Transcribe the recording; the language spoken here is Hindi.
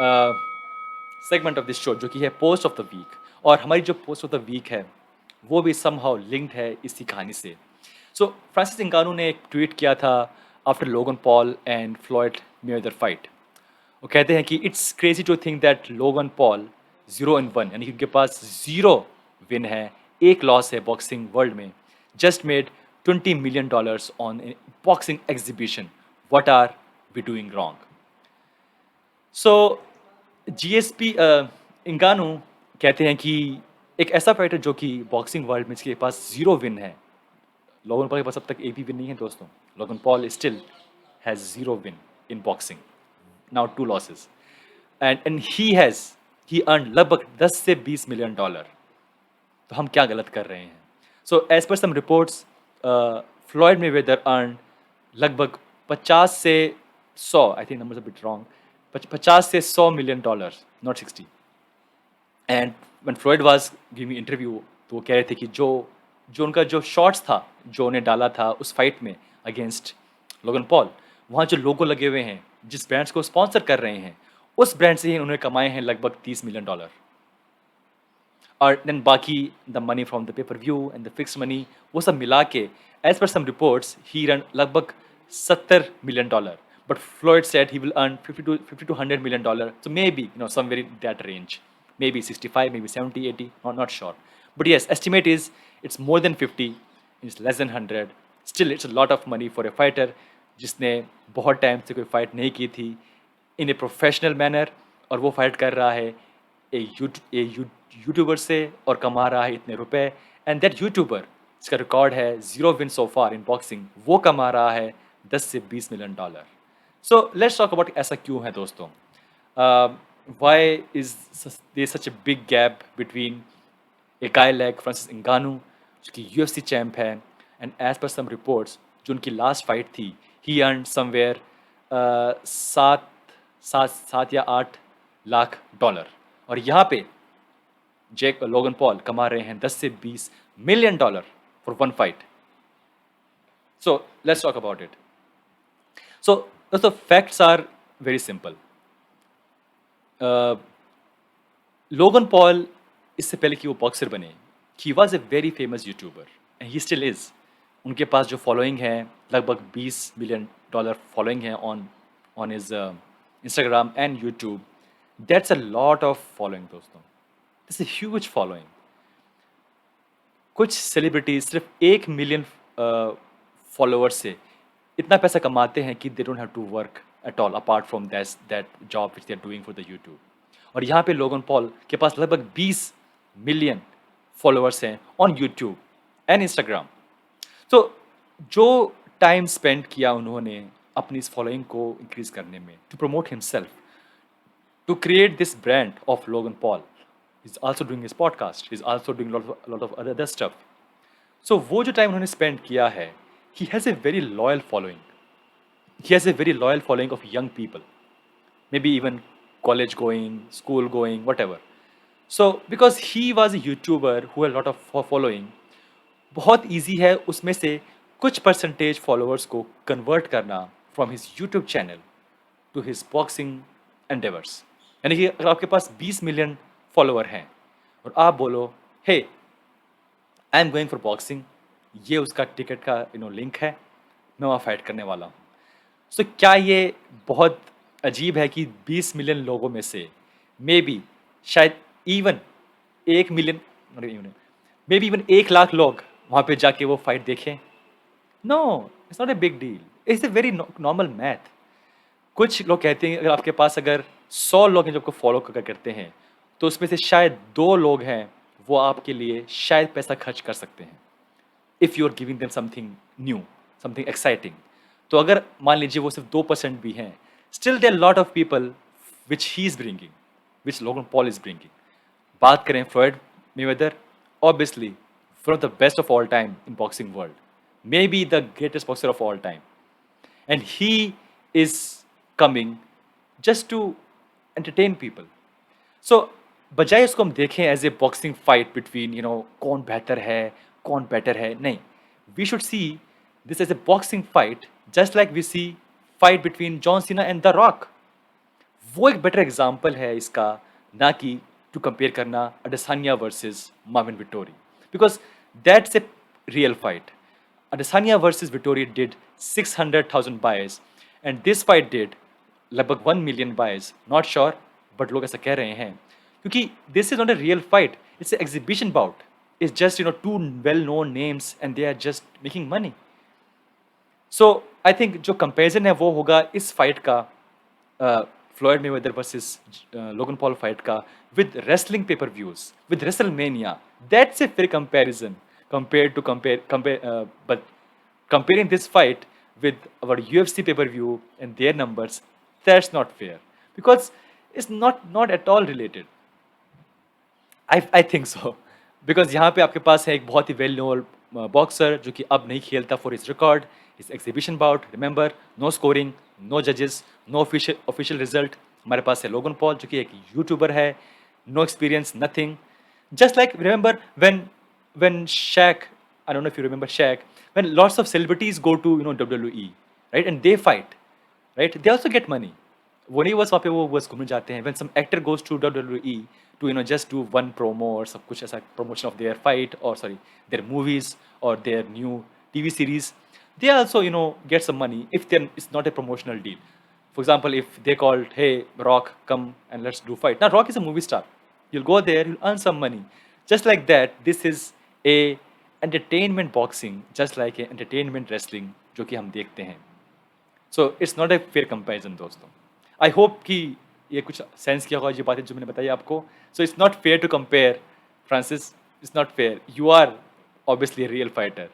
सेगमेंट ऑफ दिस शो जो कि है पोस्ट ऑफ द वीक। और हमारी जो पोस्ट ऑफ द वीक है वो भी समहाउ लिंक्ड है इसी कहानी से। सो फ्रांसिस इंगानू ने एक ट्वीट किया था after Logan Paul and Floyd Mayweather fight. वो कहते हैं कि it's crazy to think that Logan Paul 0-1 यानी कि उनके पास 0 विन है, एक लॉस है बॉक्सिंग वर्ल्ड में, just made $20 million on boxing exhibition. What are we doing wrong? So GSP Ngannou कहते हैं कि एक ऐसा फाइटर जो कि बॉक्सिंग वर्ल्ड में जिसके पास 0 विन है। लोगन पॉल के पास अब तक एक भी विन नहीं है दोस्तों। Logan Paul still has 0 win in boxing, now 2 losses, and he earn लगभग 10 से 20 मिलियन डॉलर। तो हम क्या गलत कर रहे हैं? So as per some reports, Floyd Mayweather earn लगभग 50 से 100, I think number bit wrong, 50 से 100 million dollar, not 60। And when Floyd was giving interview तो वो कह रहे थे कि जो जो उनका जो शॉट्स था जो उन्हें डाला था उस फाइट में अगेंस्ट लोगन पॉल, वहाँ जो लोगो लगे हुए हैं जिस ब्रांड्स को स्पॉन्सर कर रहे हैं उस ब्रांड से ही उन्होंने कमाए हैं लगभग 30 मिलियन डॉलर। और देन बाकी the money from the pay per view and the fix money वो सब मिला के एज पर सम रिपोर्ट्स ही रन लगभग 70 million dollar. But फ्लोइड said he will earn 50 to 100 million dollar, so maybe somewhere in that range, maybe 65, maybe 70, 80, not sure, but yes, estimate is it's more than 50, it's less than 100, still it's a lot of money for a fighter जिसने बहुत टाइम से कोई फाइट नहीं की थी इन ए प्रोफेशनल मैनर, और वो फाइट कर रहा है यूट्यूबर से और कमा रहा है इतने रुपए। एंड दैट यूट्यूबर जिसका रिकॉर्ड है 0 win so far in boxing, वो कमा रहा है 10 से 20 million dollar. So let's talk about ऐसा क्यों है दोस्तों। Why is there such a big gap between a guy like Francis Ngannou जो कि यूएफसी चैंप है, and as per some reports जो उनकी लास्ट फाइट थी ही अर्न समवेयर 7 या 8 लाख डॉलर, और यहाँ पे जैक लोगन पॉल कमा रहे हैं 10 से 20 million dollar for one fight. So let's talk about it. So दोस्तों facts are very simple. Logan Paul इससे पहले कि वो बॉक्सर बने he was a very famous YouTuber and he still is. उनके पास जो फॉलोइंग है लगभग 20 मिलियन डॉलर फॉलोइंग है on on his Instagram and YouTube. That's a lot of following दोस्तों, दिस अ ह्यूज फॉलोइंग। कुछ सेलिब्रिटीज सिर्फ 1 मिलियन फॉलोअर्स से इतना पैसा कमाते हैं कि they don't have to work at all apart from that job which they are doing for the YouTube. और यहाँ पे लोगन पॉल के पास लगभग 20 मिलियन फॉलोअर्स हैं ऑन यूट्यूब एंड इंस्टाग्राम। तो जो टाइम स्पेंड किया उन्होंने अपनी इस फॉलोइंग को इंक्रीज करने में to promote himself, to create this brand of Logan Paul. He's also doing his podcast. He's also doing a lot of other stuff. So वो जो टाइम उन्होंने स्पेंड किया है, he has a very loyal following. He has a very loyal following of young people, maybe even college going, school going, whatever. So because he was a YouTuber who had a lot of following, बहुत easy है उसमें से कुछ परसेंटेज फॉलोअर्स को कन्वर्ट करना from his YouTube channel to his boxing endeavours. यानी कि अगर आपके पास 20 मिलियन फॉलोअर हैं और आप बोलो hey I am going for boxing, ये उसका टिकट का लिंक है, मैं वहाँ फाइट करने वाला हूँ। सो क्या ये बहुत अजीब है कि 20 मिलियन लोगों में से मे बी शायद even 1 million, maybe even 1 lakh लोग वहाँ पे जाके वो फाइट देखें? No, it's not a big deal, it's a very normal math. कुछ लोग कहते हैं अगर आपके पास अगर 100 लोग हैं जो आपको फॉलो करते हैं तो उसमें से शायद 2 लोग हैं वो आपके लिए शायद पैसा खर्च कर सकते हैं if you are giving them something new, something exciting. तो अगर मान लीजिए वो सिर्फ 2% भी हैं, still there lot of people which he is bringing, which Logan Paul is bringing. बात करें Floyd Mayweather, obviously one of the best of all time in boxing world, maybe the greatest boxer of all time, and he is coming just to entertain people. So बजाय इसको हम देखें as a boxing fight between कौन बेहतर है कौन बेटर है, नहीं, we should see this as a boxing fight just like we see fight between John Cena and the Rock. वो एक बेटर एग्जांपल है इसका, ना कि टू कंपेयर करना Adesanya versus Marvin Vettori, because that's a real fight. Adesanya versus Vittori did 600,000 buys and this fight did लगभग 1 million buys. Not sure, but लोग ऐसा कह रहे हैं क्योंकि this is not a real fight. It's an exhibition bout. It's just two well-known names and they are just making money. So I think जो comparison है वो होगा इस fight का Floyd Mayweather versus Logan Paul fight का with wrestling pay-per-views, with WrestleMania. That's a fair comparison compared to but comparing this fight with our UFC pay-per-view and their numbers, that's not fair because it's not at all related. I think so because यहाँ पे आपके पास है एक बहुत ही वेल नोन बॉक्सर जो कि अब नहीं खेलता for his record, his exhibition bout. Remember, no scoring, no जजेस, नो ऑफिशियल रिजल्ट. हमारे पास है लोगन पॉल जो कि एक यूट्यूबर है, no experience, nothing. Just like remember when Shaq, I don't know if you remember Shaq, when lots of celebrities go to WWE, right, and they fight, right, they also get money. वो नहीं बस वहाँ पे वो बस घूमने जाते हैं. When some actor goes to WWE to just do one promo or सब कुछ ऐसा promotion of their fight or sorry their movies or their new TV series, they also get some money if then it's not a promotional deal. For example, if they called, hey Rock, come and let's do fight. Now Rock is a movie star. You'll go there, you'll earn some money. Just like that, this is a entertainment boxing, just like a entertainment wrestling जो कि हम देखते हैं. So it's not a fair comparison दोस्तों. I hope कि ये कुछ सेंस किया होगा ये बातें जो मैंने बताई आपको. So it's not fair to compare, Francis. It's not fair. You are obviously a real fighter.